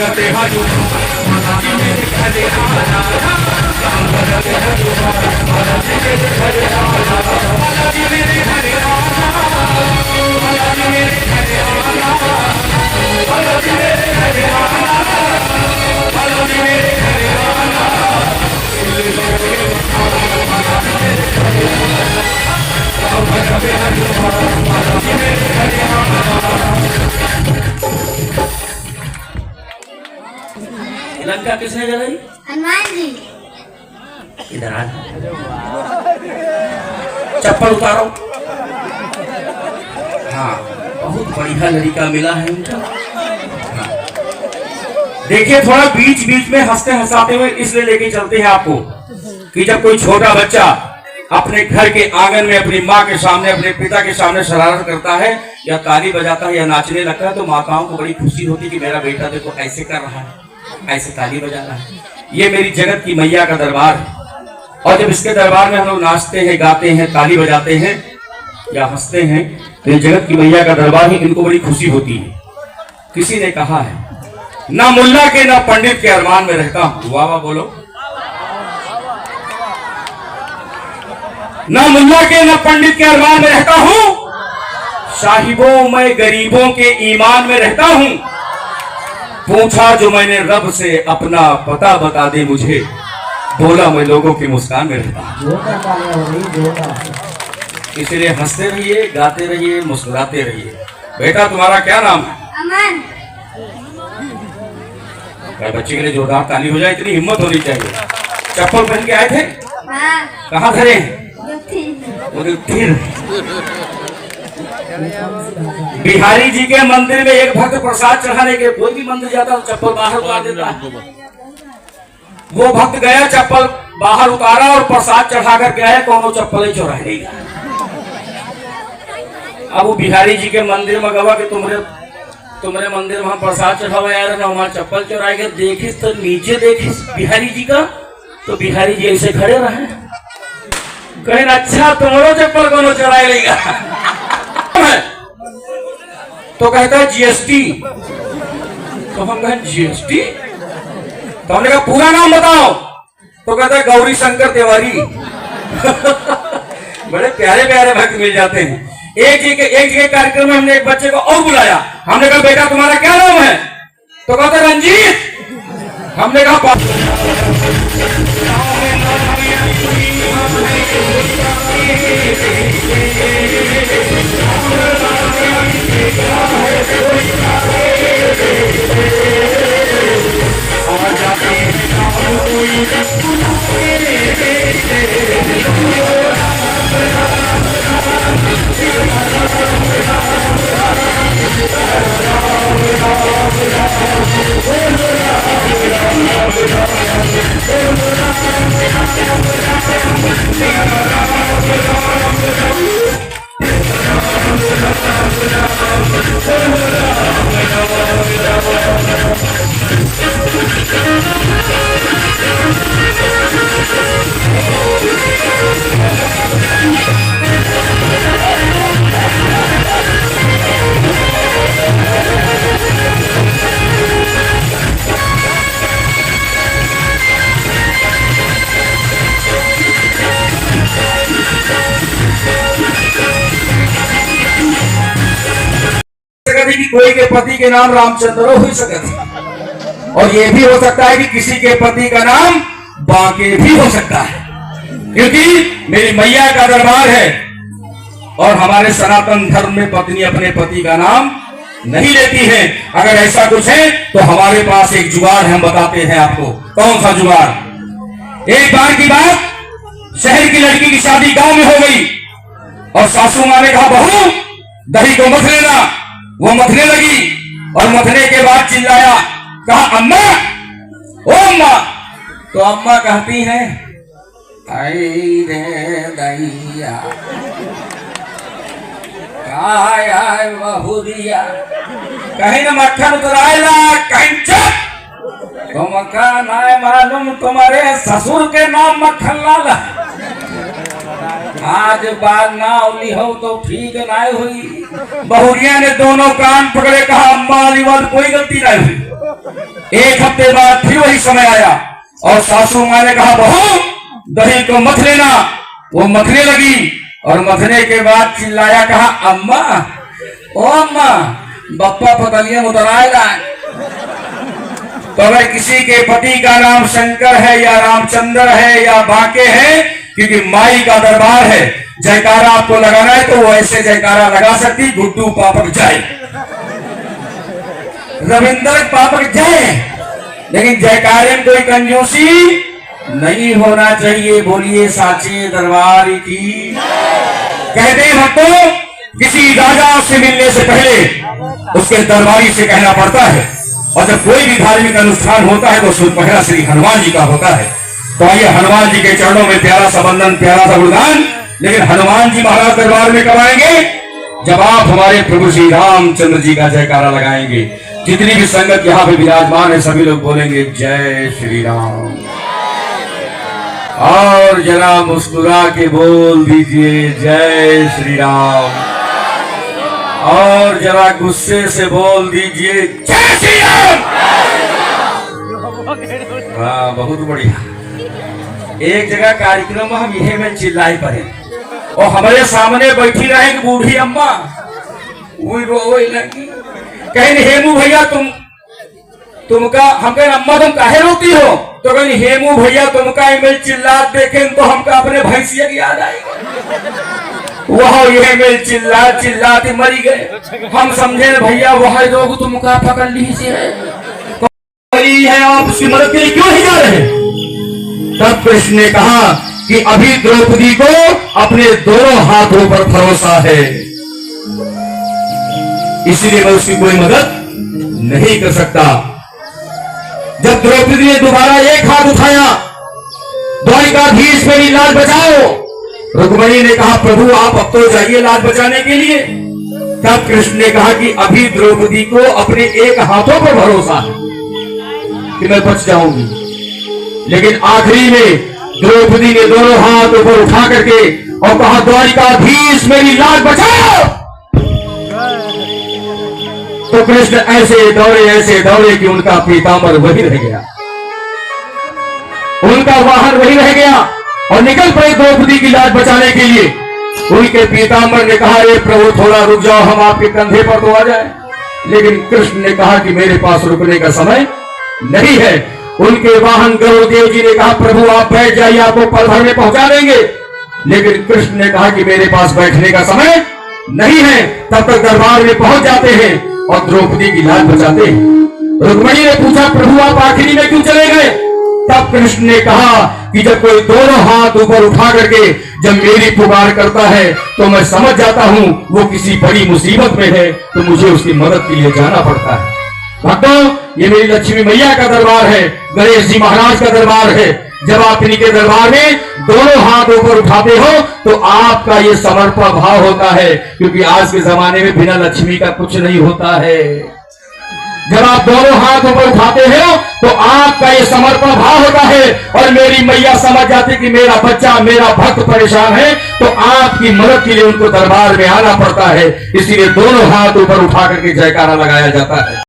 लगते हाजू माता जी मेरे घरे आना माता जी मेरे घरे आना माता जी मेरे घरे आना माता जी मेरे घरे आना माता जी मेरे घरे आना माता जी मेरे घरे आना माता जी मेरे घरे आना। लंका किसने जलाई? हनुमान जी। इधर आ, चप्पल उतारो। हाँ, बहुत बढ़िया लड़का मिला है उनका। हाँ। देखिए थोड़ा बीच बीच में हंसते हंसाते हुए इसलिए लेके चलते हैं आपको कि जब कोई छोटा बच्चा अपने घर के आंगन में अपनी माँ के सामने अपने पिता के सामने शरारत करता है या ताली बजाता है या नाचने लगता है तो माताओं को बड़ी खुशी होती है कि मेरा बेटा देखो ऐसे कर रहा है, ऐसे ताली बजा रहा है। ये मेरी जगत की मैया का दरबार है और जब इसके दरबार में हम लोग नाचते हैं, गाते हैं, ताली बजाते हैं या हंसते हैं तो ये जगत की मैया का दरबार ही इनको बड़ी खुशी होती है। किसी ने कहा है ना मुल्ला के ना पंडित के अरमान में रहता हूं, वाह वाह बोलो। ना मुल्ला के ना पंडित के अरमान में रहता हूं, साहिबों मैं गरीबों के ईमान में रहता हूं। पूछा जो मैंने रब से अपना पता बता दे मुझे, बोला मैं लोगों की मुस्कान में रहता हूं। इसलिए हंसते रहिए, गाते रहिए, मुस्कुराते रहिए। बेटा तुम्हारा क्या नाम है? अमन। बच्चे के लिए जोरदार ताली हो जाए, इतनी हिम्मत होनी चाहिए। चप्पल पहन के आए थे? हाँ। कहाँ धरे? बिहारी जी के मंदिर में एक भक्त प्रसाद चढ़ाने के, कोई भी मंदिर जाता तो चप्पल बाहर उतार देता है। वो भक्त गया, चप्पल बाहर उतारा और प्रसाद चढ़ा कर गया, कौन चप्पल ही चुरा लेगा। अब वो बिहारी जी के मंदिर में गवा कि तुम्हारे मंदिर में हम प्रसाद चढ़ावा यार ना हमारा चप्पल चुराएगा। देखिस तो नीचे देखिस बिहारी जी का, तो बिहारी जी ऐसे खड़े रहे, कहीं अच्छा तुम्हारो चप्पल कौन चुराए लेगा। तो कहता है जीएसटी। तो हम कहें जीएसटी? तो हमने कहा पूरा नाम बताओ। तो कहता है गौरी शंकर तिवारी। बड़े प्यारे प्यारे भक्त मिल जाते हैं। एक जगह कार्यक्रम में हमने एक बच्चे को और बुलाया, हमने कहा बेटा तुम्हारा क्या नाम है? तो कहता रंजीत। हमने कहा कि कोई के पति के नाम रामचंद्र हो सकता, और ये भी हो सकता है कि किसी के पति का नाम बांके भी हो सकता है, क्योंकि मेरी मैया का दरबार है और हमारे सनातन धर्म में पत्नी अपने पति का नाम नहीं लेती है। अगर ऐसा कुछ है तो हमारे पास एक जुगाड़ है, हम बताते हैं आपको। कौन सा जुगाड़? एक बार की बात, शहर की लड़की की शादी गांव में हो गई और सासू माँ ने कहा बहू दही को मथ लेना। वो मथने लगी और मथने के बाद चिल्लाया, कहा अम्मा, ओ अम्मा। तो अम्मा कहती हैं आई रे दैया आय बहू दिया, कहीं न मक्खन उतराएला कहीं चुप। तो मक्खन आए मालूम तुम्हारे ससुर के नाम मक्खन लाला। आज बात ना उली हो तो ठीक ना हुई। बहुरिया ने दोनों कान पकड़े, कहा अम्मा वाली बात कोई गलती नहीं हुई। एक हफ्ते बाद फिर वही समय आया और सासू माँ ने कहा बहू दही को मथ लेना। वो मथने लगी और मथने के बाद चिल्लाया, कहा अम्मा ओ अम्मा बप्पा पतलियां उतर आएगा। तो अगर किसी के पति का नाम शंकर है या रामचंद्र है या बांके है, क्योंकि माई का दरबार है, जयकारा आपको लगाना है तो वो ऐसे जयकारा लगा सकती, गुड्डू पापक जाए, रविंद्र पापक जाए, लेकिन जयकारे में कोई कंजूसी नहीं होना चाहिए। बोलिए साचे दरबार की। कहते हैं भक्तों, किसी राजा से मिलने से पहले उसके दरबारी से कहना पड़ता है, और जब कोई भी धार्मिक अनुष्ठान होता है तो पहला श्री हनुमान जी का होता है। तो आइए हनुमान जी के चरणों में प्यारा सा वंदन, प्यारा सा गुणगान। लेकिन हनुमान जी महाराज दरबार में कब आएंगे? जब आप हमारे प्रभु श्री रामचंद्र जी का जयकारा लगाएंगे। जितनी भी संगत यहाँ पे विराजमान है सभी लोग बोलेंगे जय श्री राम। और जरा मुस्कुरा के बोल दीजिए जय श्री राम। और जरा गुस्से से बोल दीजिए जय श्री राम। वाह, बहुत बढ़िया। एक जगह कार्यक्रम में हम यही में चिल्लाई पड़े और हमारे सामने बैठी रहे बूढ़ी अम्मा, वही रोए लगी, कहीं हेमू भैया तुमका, हम कहें अम्मा तुम काहे रोती हो? तो कहीं हेमू भैया तुमका इमेल चिल्लात देखें तो हमका अपने भैंसिया की याद आएगी। वह ये मेल चिल्लाते मरी गए। हम समझे भैया वह लोग तुमका पकड़ ली से है, आप उसकी मदद के लिए क्यों नहीं जा रहे? तब कृष्ण ने कहा कि अभी द्रौपदी को अपने दोनों हाथों पर भरोसा है, इसलिए मैं उसकी कोई मदद नहीं कर सकता। जब द्रौपदी ने दोबारा एक हाथ उठाया, द्वारिकाधीश मेरी लाज बचाओ, रुक्मिणी ने कहा प्रभु आप अब तो जाइए लाज बचाने के लिए। तब कृष्ण ने कहा कि अभी द्रौपदी को अपने एक हाथों पर भरोसा है कि मैं बच जाऊंगी, लेकिन आखिरी में द्रौपदी ने दोनों हाथ ऊपर उठा करके और कहा द्वारिकाधीश मेरी लाज बचाओ। तो कृष्ण ऐसे दौड़े कि उनका पीताम्बर वही रह गया, उनका वाहन वही रह गया और निकल पड़े द्रौपदी की लाज बचाने के लिए। उनके पीताम्बर ने कहा हे प्रभु थोड़ा रुक जाओ, हम आपके कंधे पर तो आ जाए। लेकिन कृष्ण ने कहा कि मेरे पास रुकने का समय नहीं है। उनके वाहन गरुड़देव जी ने कहा प्रभु आप बैठ जाइए, आपको पल भर में पहुंचा देंगे। लेकिन कृष्ण ने कहा कि मेरे पास बैठने का समय नहीं है। तब तक दरबार में पहुंच जाते हैं और द्रौपदी की लाज बचाते हैं। रुक्मिणी ने पूछा प्रभु आप आखिरी में क्यों चले गए? तब कृष्ण ने कहा कि जब कोई दोनों हाथ ऊपर उठा करके जब मेरी पुकार करता है तो मैं समझ जाता हूं वो किसी बड़ी मुसीबत में है, तो मुझे उसकी मदद के लिए जाना पड़ता है। भक्तों ये मेरी लक्ष्मी मैया का दरबार है, गणेश जी महाराज का दरबार है। जब आप इनके दरबार में दोनों हाथ ऊपर उठाते हो तो आपका ये समर्पण भाव होता है, क्योंकि आज के जमाने में बिना लक्ष्मी का कुछ नहीं होता है। जब आप दोनों हाथ ऊपर उठाते हो तो आपका ये समर्पण भाव होता है और मेरी मैया समझ जाती कि मेरा बच्चा मेरा भक्त परेशान है, तो आपकी मदद के लिए उनको दरबार में आना पड़ता है। इसीलिए दोनों हाथ ऊपर उठा करके जयकारा लगाया जाता है।